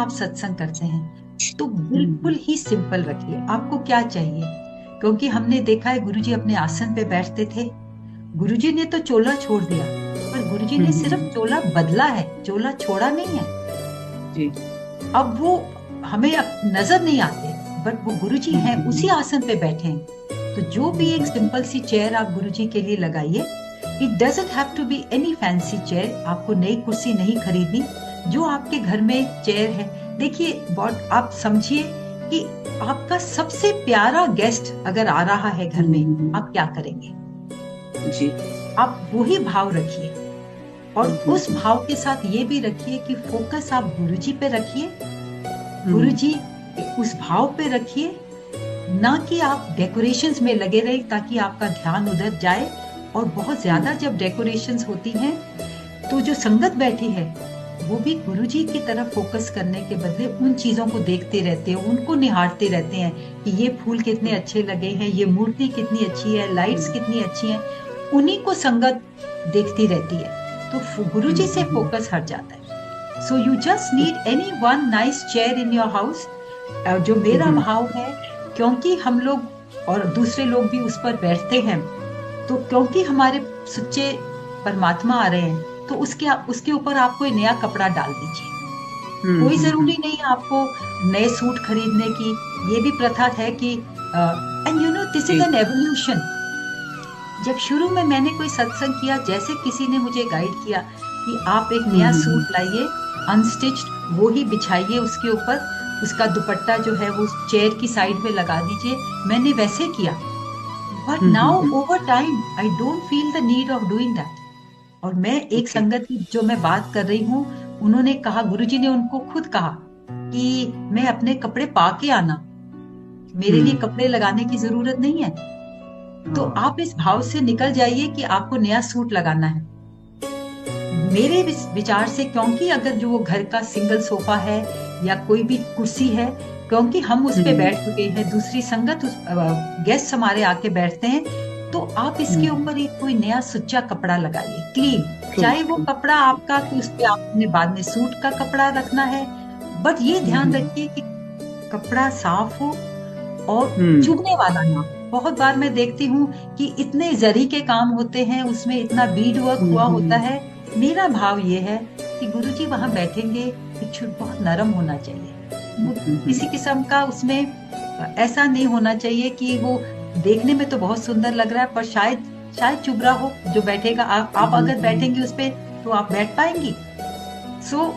आप सत्संग करते हैं तो बिल्कुल ही सिंपल रखिए। आपको क्या चाहिए? क्योंकि हमने देखा है गुरुजी अपने आसन पे बैठते थे। गुरुजी ने तो चोला छोड़ दिया, पर गुरुजी ने सिर्फ चोला बदला है, चोला छोड़ा नहीं है। जी। अब वो हमें अब नजर नहीं आते, बट वो गुरुजी हैं, उसी आसन पे बैठे हैं। तो जो भी एक सिंपल सी चेयर आप गुरुजी के लिए लगाइए। It doesn't have to be any fancy chair. आपको नई कुर्सी नहीं खरीदनी। जो आपके घर में चेयर है, देखिए आप समझिए कि आपका सबसे प्यारा गेस्ट अगर आ रहा है घर में, आप क्या करेंगे? जी। आप वही भाव रखिए, और उस भाव के साथ ये भी रखिए कि फोकस आप गुरुजी पे रखिए, गुरुजी उस भाव पे रखिए, ना कि आप डेकोरेशंस में लगे रहे ताकि आपका ध्यान उधर जाए। और बहुत ज्यादा जब डेकोरेशंस होती हैं तो जो संगत बैठी है वो भी गुरुजी की तरफ फोकस करने के बदले उन चीजों को देखते रहते हैं, उनको निहारते रहते हैं कि ये फूल कितने अच्छे लगे हैं, ये मूर्ति कितनी अच्छी है, लाइट्स कितनी अच्छी हैं, उन्हीं को संगत देखती रहती है। तो गुरुजी से फोकस हट जाता है। So you just need any one nice chair in your house. जो मेरा भाव है, क्योंकि हम लोग और दूसरे लोग भी उस पर बैठते हैं, तो क्योंकि हमारे सच्चे परमात्मा आ रहे हैं, तो उसके ऊपर आप कोई नया कपड़ा डाल दीजिए। कोई जरूरी नहीं है आपको नए सूट खरीदने की। ये भी प्रथा है कि and you know this is an evolution. जब शुरू में मैंने कोई सत्संग किया, जैसे किसी ने मुझे गाइड किया कि आप एक नया सूट लाइए अनस्टिच्ड, वो ही बिछाइए उसके ऊपर, उसका दुपट्टा जो है वो चेयर की साइड में लगा दीजिए, मैंने वैसे किया। But now over time I don't feel the need of doing that. और मैं एक संगत की जो मैं बात कर रही हूँ, उन्होंने कहा, गुरुजी ने उनको खुद कहा कि मैं अपने कपड़े पा के आना, मेरे लिए कपड़े लगाने की जरूरत नहीं है। तो आप इस भाव से निकल जाइए कि आपको नया सूट लगाना है। मेरे विचार से, क्योंकि अगर जो वो घर का सिंगल सोफा है या कोई भी कुर्सी है, क्योंकि हम उस पे बैठ चुके हैं, दूसरी संगत गेस्ट हमारे आके बैठते हैं, तो आप इसके ऊपर एक कोई नया सुच्चा कपड़ा लगाइए, क्लीन। चाहे वो कपड़ा आपका कि उस पे आपने बाद में सूट का कपड़ा रखना है, बट ये ध्यान रखिए कि कपड़ा साफ हो और चुभने वाला ना हो। बहुत बार मैं देखती हूँ कि इतने जरी के काम होते हैं, उसमें इतना बीड वर्क हुआ होता है। मेरा भाव ये है कि गुरुजी वहां बैठेंगे, बहुत नरम होना चाहिए, किसी किस्म का उसमें ऐसा नहीं होना चाहिए कि वो देखने में तो बहुत सुंदर लग रहा है पर शायद चुभ रहा हो जो बैठेगा। आप अगर बैठेंगे उस पे तो आप बैठ पाएंगी। सो